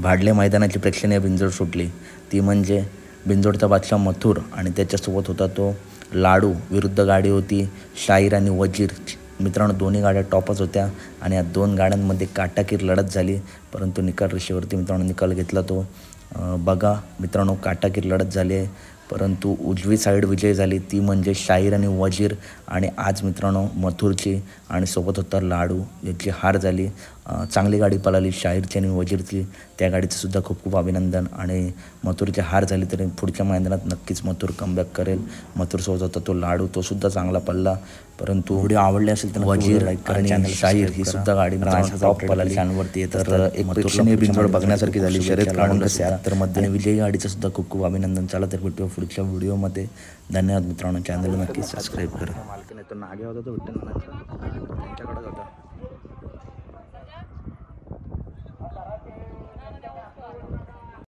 भाडले मैदानाची प्रेक्षणीय बिंजोड सुटली, ती म्हणजे बिंजोडचा बादशाह मथुर आणि त्याच्यासोबत होता तो लाडू. विरुद्ध गाडी होती शाहीर आणि वजीर. मित्रांनो, दोन्ही गाड्या टॉपच होत्या आणि या दोन गाड्यांमध्ये काटाकीर लढत झाली, परंतु निकाल रेषेवरती मित्रांनो निकाल घेतला तो. बघा मित्रांनो, काटाकीर लढत झाली आहे, परंतु उजवी साईड विजय झाली, ती म्हणजे शाहीर आणि वजीर. आणि आज मित्रांनो मथुरची आणि सोबत होता लाडू याची हार झाली. चांगली गाडी पळाली शाहीरची आणि वजीरची, त्या गाडीचं सुद्धा खूप खूप अभिनंदन. आणि मथुरची हार झाली तरी पुढच्या मैदानात नक्कीच मथुर कमबॅक करेल. मथुरसोबत होता तो लाडू, तो सुद्धा चांगला पडला. परंतु व्हिडिओ आवडले असेल तर वजीर आणि शाहीर ही सुद्धा गाडी टॉप पळाली चॅनलवरती. तर एक प्रेक्षणीय बिंजोड बघण्यासारखी झाली शर्यत काढून 76 आणि विजयी गाडीचं सुद्धा खूप खूप अभिनंदन. चला तर भेटूया पुढच्या व्हिडिओमध्ये. धन्यवाद मित्रांनो, चॅनल नक्की सबस्क्राईब करा. मालकीने तो नागे होता तो विठ्ठल त्यांच्याकडेच होता.